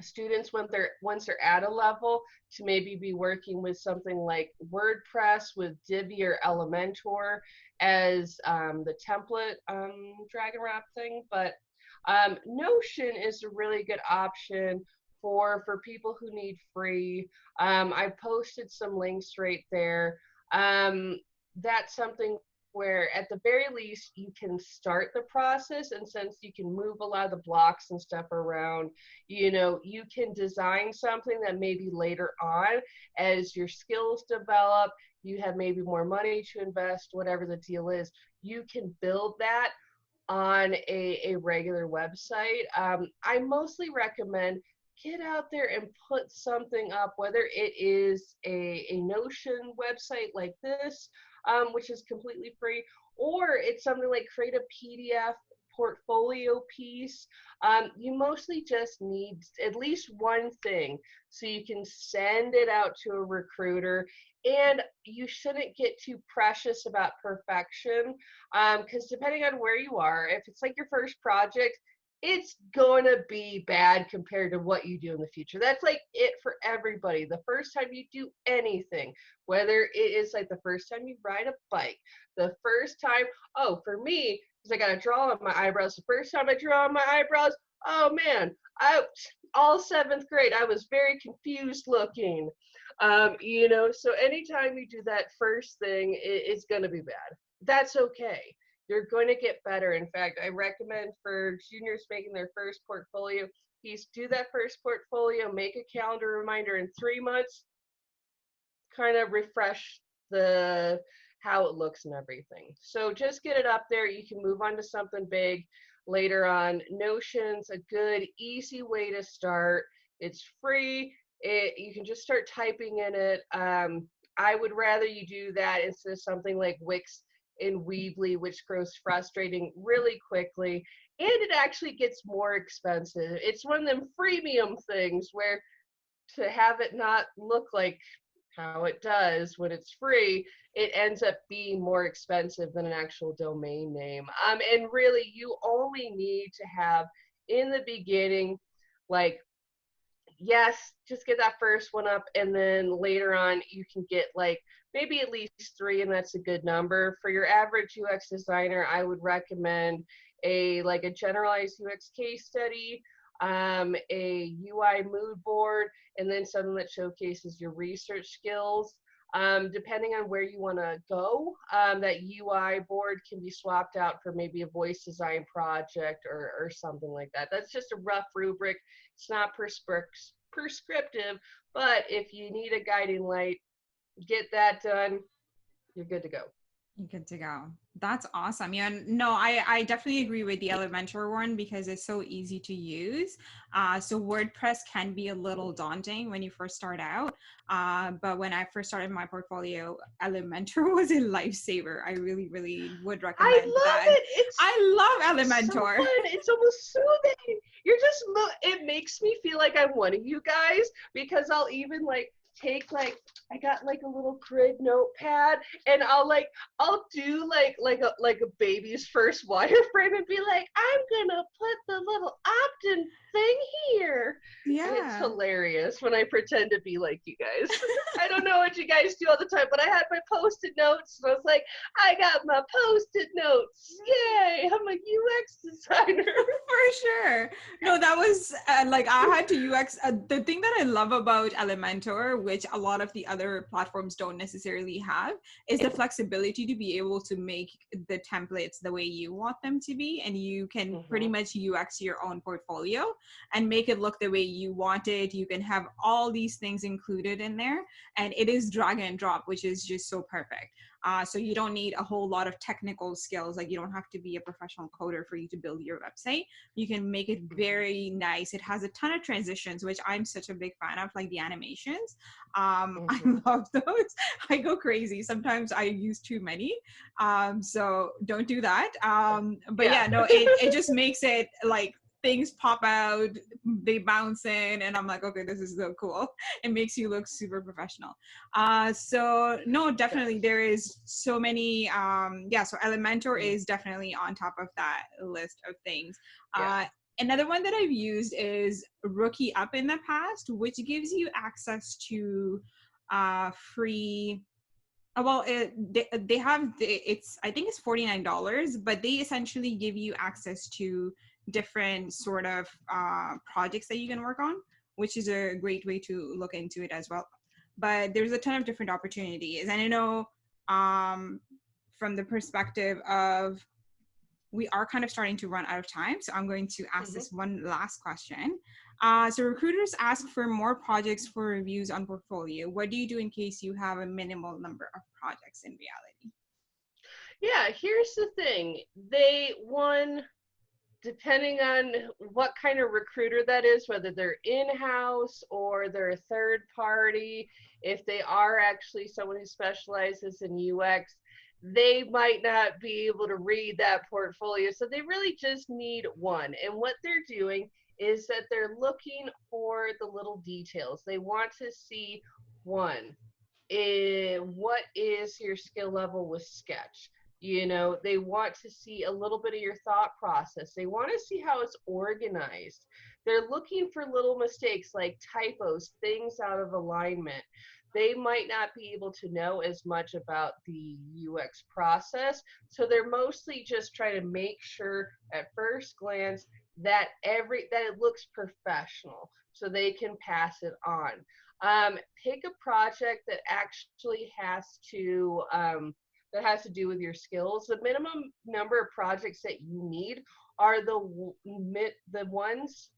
students, when they're once they're at a level, to maybe be working with something like WordPress with Divi or Elementor as the template drag and wrap thing. But Notion is a really good option for people who need free. I posted some links right there. That's something where at the very least you can start the process, and since you can move a lot of the blocks and stuff around, you can design something that maybe later on, as your skills develop, you have maybe more money to invest, whatever the deal is, you can build that on a regular website. I mostly recommend get out there and put something up, whether it is a Notion website like this, which is completely free, or it's something like create a PDF portfolio piece. You mostly just need at least one thing so you can send it out to a recruiter, and you shouldn't get too precious about perfection, because depending on where you are, if it's like your first project, it's going to be bad compared to what you do in the future. That's like it for everybody. The first time you do anything, whether it is like the first time you ride a bike, the first time, oh, for me, because I got to draw on my eyebrows, the first time I drew on my eyebrows, oh man, all seventh grade, I was very confused looking. So anytime you do that first thing, it's going to be bad. That's okay. You're going to get better. In fact, I recommend for juniors making their first portfolio piece, do that first portfolio, make a calendar reminder in 3 months, kind of refresh the how it looks and everything. So just get it up there. You can move on to something big. later on. Notion's a good, easy way to start. It's free. You can just start typing in it. I would rather you do that instead of something like Wix and Weebly, which grows frustrating really quickly. And it actually gets more expensive. It's one of them freemium things where to have it not look like how it does when it's free, it ends up being more expensive than an actual domain name. And really, you only need to have in the beginning, like, yes, just get that first one up, and then later on, you can get like maybe at least three, and that's a good number. For your average UX designer, I would recommend a generalized UX case study, a UI mood board, and then something that showcases your research skills. Depending on where you want to go, that UI board can be swapped out for maybe a voice design project or something like that. That's just a rough rubric. It's not prescriptive, but if you need a guiding light, get that done. You're good to go. You're good to go. That's awesome. Yeah, no, I definitely agree with the Elementor one because it's so easy to use. So WordPress can be a little daunting when you first start out. But when I first started my portfolio, Elementor was a lifesaver. I really, really would I recommend love that. it. I love It's so Elementor. fun. It's almost soothing. You're just it makes me feel like I'm one of you guys because I'll even like take like I got like a little grid notepad and I'll do like a baby's first wireframe and be like, I'm gonna put the little opt-in thing here. And it's Yeah. hilarious when I pretend to be like you guys. I don't know what you guys do all the time, but I had my post-it notes and I was like, I got my post-it notes. Yay! I'm a UX designer. For sure. No, that was like I had to UX. The thing that I love about Elementor, which a lot of the other platforms don't necessarily have, is the flexibility to be able to make the templates the way you want them to be. And you can pretty Mm-hmm. much UX your own portfolio and make it look the way you want it. You can have all these things included in there. And it is drag and drop, which is just so perfect. So you don't need a whole lot of technical skills. Like you don't have to be a professional coder for you to build your website. You can make it very nice. It has a ton of transitions, which I'm such a big fan of, like the animations. I Mm-hmm. love those. I go crazy. Sometimes I use too many. So don't do that. But Yeah. yeah, no, it just makes it like things pop out, they bounce in, and I'm like, okay, this is so cool. It makes you look super professional. So no, definitely Yes. there is so many. Yeah, so Elementor Mm. is definitely on top of that list of things. Yeah. Uh, Another one that I've used is Rookie Up in the past, which gives you access to free. Well, they have it's I think it's $49, but they essentially give you access to different sort of projects that you can work on, which is a great way to look into it as well. But there's a ton of different opportunities, and I know um, from the perspective of we are kind of starting to run out of time. So I'm going to ask Mm-hmm. this one last question. So recruiters ask for more projects for reviews on portfolio. What do you do in case you have a minimal number of projects in reality? Yeah, here's the thing. Depending on what kind of recruiter that is, whether they're in-house or they're a third party, if they are actually someone who specializes in UX, they might not be able to read that portfolio. So they really just need one. And what they're doing is that they're looking for the little details. They want to see one, what is your skill level with Sketch? They want to see a little bit of your thought process. They want to see how it's organized. They're looking for little mistakes like typos, things out of alignment. They might not be able to know as much about the UX process, so they're mostly just trying to make sure at first glance that it looks professional so they can pass it on. Pick a project that has to do with your skills. The minimum number of projects that you need are the ones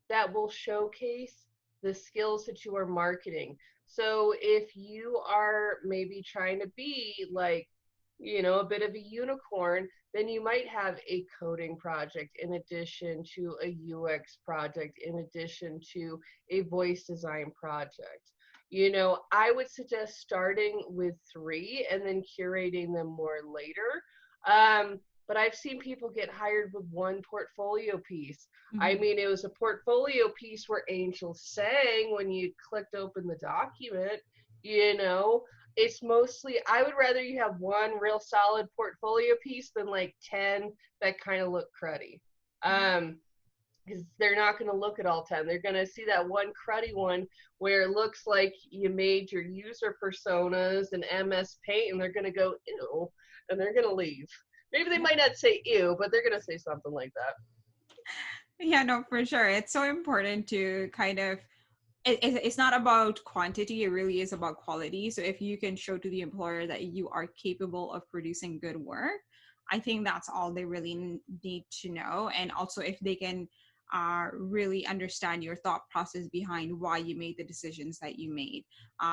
that will showcase the skills that you are marketing. So if you are maybe trying to be like, a bit of a unicorn, then you might have a coding project in addition to a UX project, in addition to a voice design project. I would suggest starting with three and then curating them more later. But I've seen people get hired with one portfolio piece. I Mhm. mean, it was a portfolio piece where Angel sang when you clicked open the document, you know. It's mostly, I would rather you have one real solid portfolio piece than like 10 that kind of look cruddy. Um, because they're not going to look at all 10. They're going to see that one cruddy one where it looks like you made your user personas in MS Paint, and they're going to go, ew, and they're going to leave. Maybe they might not say ew, but they're going to say something like that. Yeah, no, for sure. It's so important to kind of it's not about quantity, it really is about quality. So if you can show to the employer that you are capable of producing good work, I think that's all they really need to know. And also if they can really understand your thought process behind why you made the decisions that you made.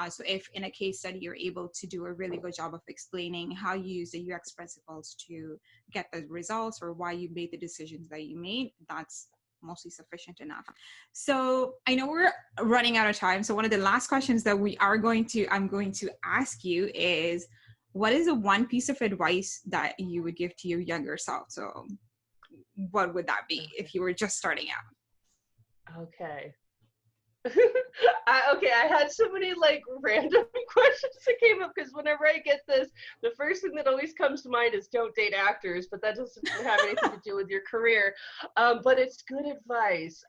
So if in a case study you're able to do a really good job of explaining how you use the UX principles to get the results or why you made the decisions that you made, that's mostly sufficient enough. So I know we're running out of time. So one of the last questions that I'm going to ask you is, what is the one piece of advice that you would give to your younger self? So what would that be Okay. if you were just starting out? Okay. I had so many like random questions that came up because whenever I get this, the first thing that always comes to mind is don't date actors, but that doesn't have anything to do with your career. But it's good advice.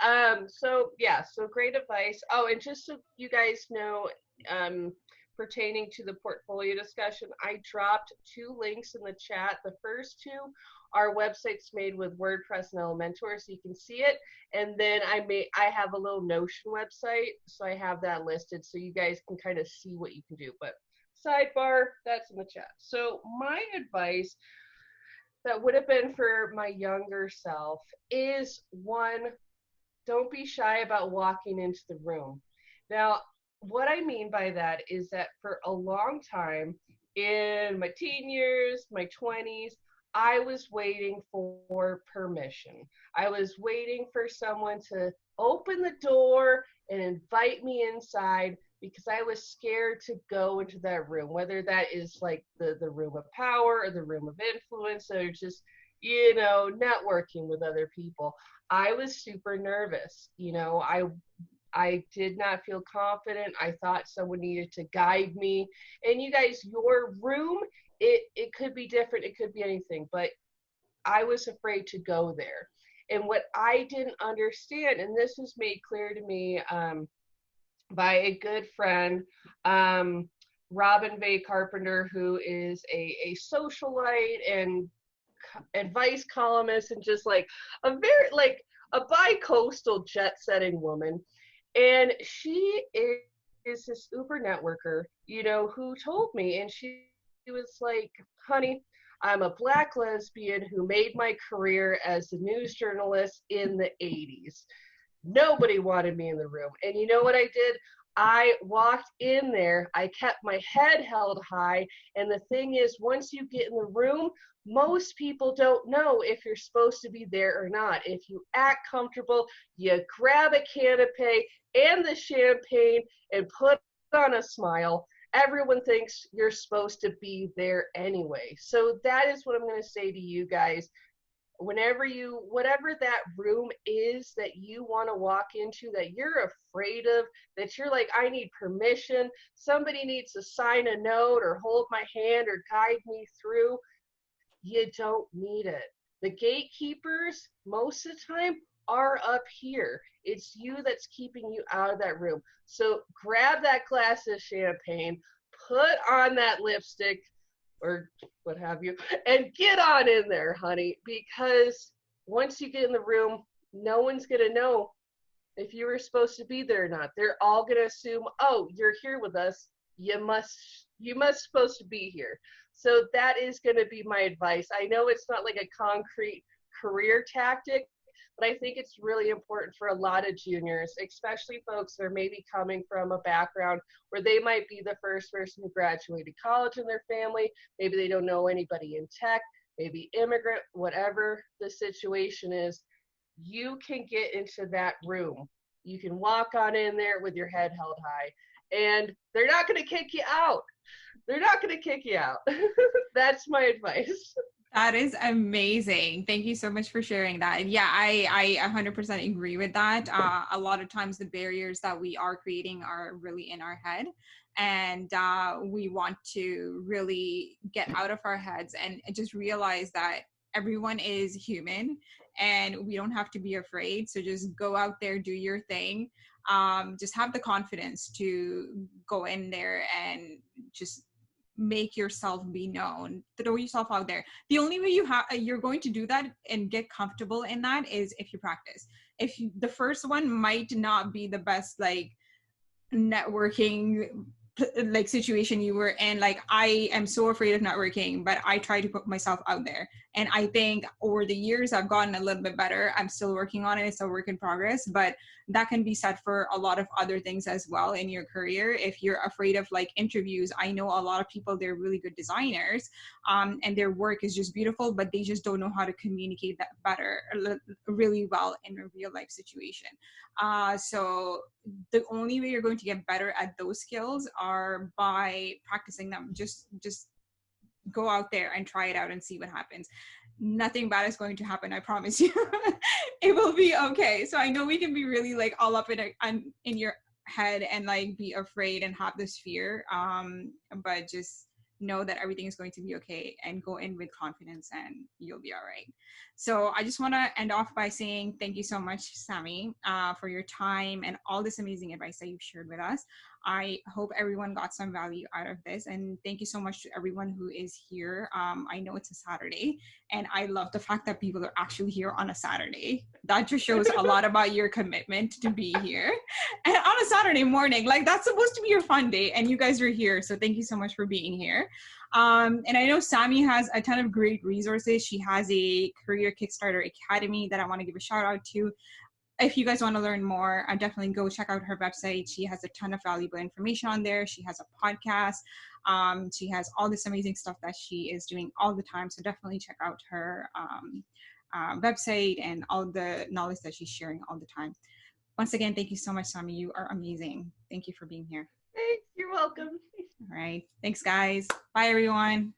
So yeah, so great advice. Oh, and just so you guys know, um, pertaining to the portfolio discussion, I dropped two links in the chat. The first two are websites made with WordPress and Elementor, so you can see it. And then I have a little Notion website, so I have that listed so you guys can kind of see what you can do. But sidebar, that's in the chat. So my advice that would have been for my younger self is one, don't be shy about walking into the room. Now, what I mean by that is that for a long time in my teen years, my 20s, I was waiting for permission. I was waiting for someone to open the door and invite me inside because I was scared to go into that room, whether that is like the room of power or the room of influence or just, networking with other people. I was super nervous. I did not feel confident. I thought someone needed to guide me. And you guys, your room, it could be different. It could be anything, but I was afraid to go there. And what I didn't understand, and this was made clear to me by a good friend, Robin Bay Carpenter, who is a socialite and advice columnist and just like a very like a bi-coastal jet setting woman. And she is this Uber networker, who told me, and she was like, honey, I'm a black lesbian who made my career as a news journalist in the 80s. Nobody wanted me in the room. And you know what I did? I walked in there, I kept my head held high. And the thing is, once you get in the room, most people don't know if you're supposed to be there or not. If you act comfortable, you grab a canapé and the champagne and put on a smile. Everyone thinks you're supposed to be there anyway. So that is what I'm going to say to you guys. Whatever that room is that you want to walk into, that you're afraid of, that you're like, I need permission, somebody needs to sign a note or hold my hand or guide me through, you don't need it. The gatekeepers, most of the time, are up here. It's you that's keeping you out of that room. So grab that glass of champagne, put on that lipstick, or what have you, and get on in there, honey, because once you get in the room, no one's going to know if you were supposed to be there or not. They're all going to assume, oh, you're here with us. You must supposed to be here. So that is going to be my advice. I know it's not like a concrete career tactic, but I think it's really important for a lot of juniors, especially folks that are maybe coming from a background where they might be the first person who graduated college in their family. Maybe they don't know anybody in tech. maybe immigrant, whatever the situation is, you can get into that room. You can walk on in there with your head held high, and they're not going to kick you out. They're not going to kick you out. That's my advice. That is amazing. Thank you so much for sharing that. And yeah, I 100% agree with that. A lot of times the barriers that we are creating are really in our head. And we want to really get out of our heads and just realize that everyone is human and we don't have to be afraid. So just go out there, do your thing. Just have the confidence to go in there and just make yourself be known, throw yourself out there. The only way you're going to do that and get comfortable in that is if you practice. The first one might not be the best like networking like situation you were in. Like I am so afraid of networking, but I try to put myself out there, and I think over the years I've gotten a little bit better. I'm still working on it, it's a work in progress, but that can be said for a lot of other things as well in your career. If you're afraid of like interviews, I know a lot of people, they're really good designers, and their work is just beautiful, but they just don't know how to communicate that better really well in a real life situation. So the only way you're going to get better at those skills are by practicing them. Just go out there and try it out and see what happens. Nothing bad is going to happen, I promise you. It will be okay. So I know we can be really like all up in your head and like be afraid and have this fear, but just know that everything is going to be okay and go in with confidence and you'll be all right. So I just want to end off by saying thank you so much, Sami, for your time and all this amazing advice that you've shared with us. I hope everyone got some value out of this. And thank you so much to everyone who is here. I know it's a Saturday, and I love the fact that people are actually here on a Saturday. That just shows a lot about your commitment to be here. And on a Saturday morning, like that's supposed to be your fun day, and you guys are here. So thank you so much for being here. And I know Sami has a ton of great resources. She has a Career Kickstarter Academy that I want to give a shout out to. If you guys want to learn more, definitely go check out her website. She has a ton of valuable information on there. She has a podcast. She has all this amazing stuff that she is doing all the time. So definitely check out her website and all the knowledge that she's sharing all the time. Once again, thank you so much, Sami. You are amazing. Thank you for being here. Thanks. You're welcome. All right. Thanks, guys. Bye, everyone.